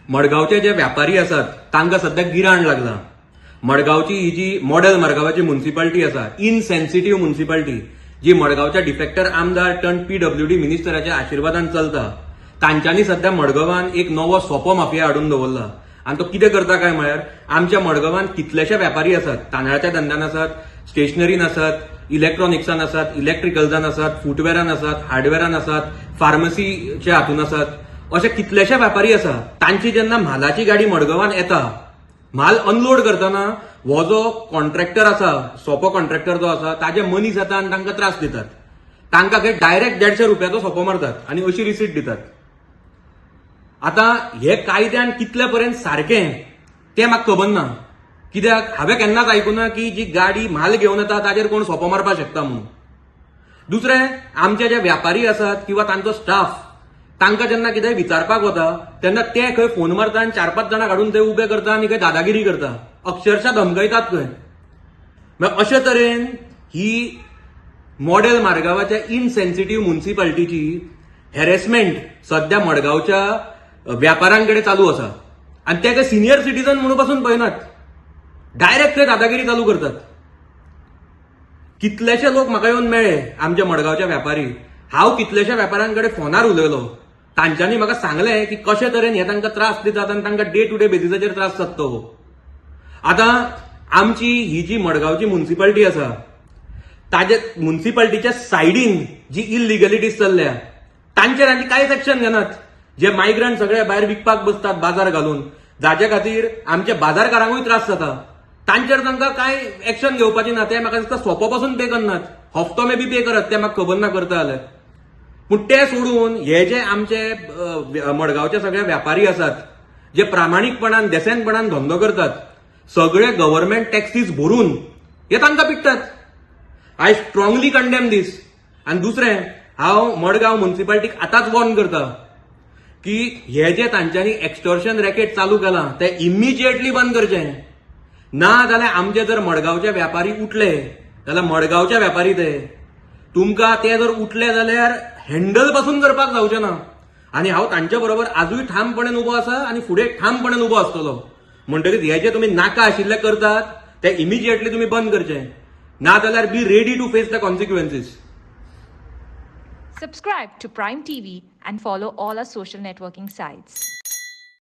मडगावचे जे व्यापारी असतात तांकां सध्या गिराण लागला. मडगावची ही जी मॉडेल मडगावाची म्युन्सिपालिटी आसा, इनसेन्सिटिव्ह म्युन्सिपालिटी, जी मडगावच्या डिफेक्टर आमदार टर्न PWD मिनिस्टराच्या आशिर्वादान चलता, तांच्यांनी सध्या मडगावान एक नवो सोपो माफिया हाडून दवरला. आणि तो कितें करता काय म्हळ्यार, आमच्या मडगावान कितलेशे व्यापारी आसात, तांदळाच्या धंद्यान आसात, स्टेशनरीन आसात, इलेक्ट्रॉनिक्सान आसात, इलेक्ट्रिकल्सान आसात, फुटवेरान आसात, हार्डवेरान आसात, फार्मसीच्या हातून आसात, असे कितलेशे व्यापारी आसा. तांची जेन्ना म्हालाची गाडी मडगावान येता, म्हाल अनलोड करतना हो जो कॉन्ट्रॅक्टर आसा, सोपो कॉन्ट्रॅक्टर जो आसा, ताजे मनीस येता आनी तांकां त्रास दितात. तांकां डायरेक्ट 150 रुपयाचो सोपो मारतात आनी अशी रिसीट दितात. आता हे कायद्यान कितले पर्यंत सारखें तें म्हाका खबर ना. कित्याक हांवें केन्नाच आयकुना की जी गाडी म्हाल घेवन येता ताजेर कोण सोपो मारपाक शकता म्हणून. दुसरें, आमचे जे व्यापारी आसात किंवा तांचो स्टाफ, तांकां जेन्ना कितेंय विचारपाक वता तेन्ना ते खंय फोन मारता आनी 4-5 जाणां काडून ते उबे करता आनी खंय दादागिरी करता, अक्षरशः धमकयतात खंय. अशे तरेन ही मॉडेल मडगावाच्या इनसेन्सिटिव्ह म्युन्सिपालिटीची हॅरेसमेंट सध्या मडगावच्या व्यापाऱ्यांकडे चालू आसा. आणि ते सिनियर सिटीजन म्हणून पासून पळयनात, डायरेक्ट ते दादागिरी चालू करतात. कितलेशे लोक म्हाका येवन मेळ्ळे आमच्या मडगावच्या व्यापारी. हांव कितलेशे व्यापाऱ्यांकडे फोनार उलयलो. तांच्यांनी म्हाका सांगलें की कशे तरेन हे तांकां त्रास दितात आनी तांकां डे टू डे बेसिसाचेर त्रास जाता. आता आमची ही जी मडगावची म्युन्सिपालिटी आसा, ताजे म्युन्सिपालिटीच्या सायडीन जी इलिगलिटीज चल्ल्या, तांचेर आनी कांयच एक्शन घेनात. जे मायग्रंट सगळे भायर विकपाक बसतात बाजार घालून, जाचे खातीर आमच्या बाजारकारांकूय त्रास जाता, तांचेर तांकां कांय एक्शन घेवपाची ना. ते म्हाका दिसता सोपो पासून पे करनात, हफ्तो मे बी पे करत, ते म्हाका खबर ना करता जाल्यार. पूण ते सोडून हे जे आमचे मडगावचे सगळे व्यापारी आसात, जे प्रामाणीकपणान देसेंतपणान धंदो करतात, सगळे गव्हर्नमेंट टॅक्सीस भरून हे तांकां पिट्टात. आय स्ट्रॉंगली कंडेम दीस. आनी दुसरें, हांव मडगांव म्युन्सिपालिटीक आतांच वॉर्न करता की हे जे तांच्यांनी एक्स्टॉर्शन रॅकेट चालू केलां ते इमिजिएटली बंद करचें. ना जाल्यार आमचे जर मडगावचे व्यापारी उठले जाल्यार मडगावचे व्यापारी तुमकां ते जर उठले जाल्यार हँडल पासून करपाक जावचें ना. आनी हांव तांचे बरोबर आजूय ठामपणान उबो आसा आनी फुडें ठामपणान उबो आसतलो. म्हणटकीच हे जे तुमी नाका आशिल्ले करतात ते इमिजिएटली तुमी बंद करचें. ना जाल्यार be ready to face the consequences. Subscribe to Prime TV and follow all our social networking sites.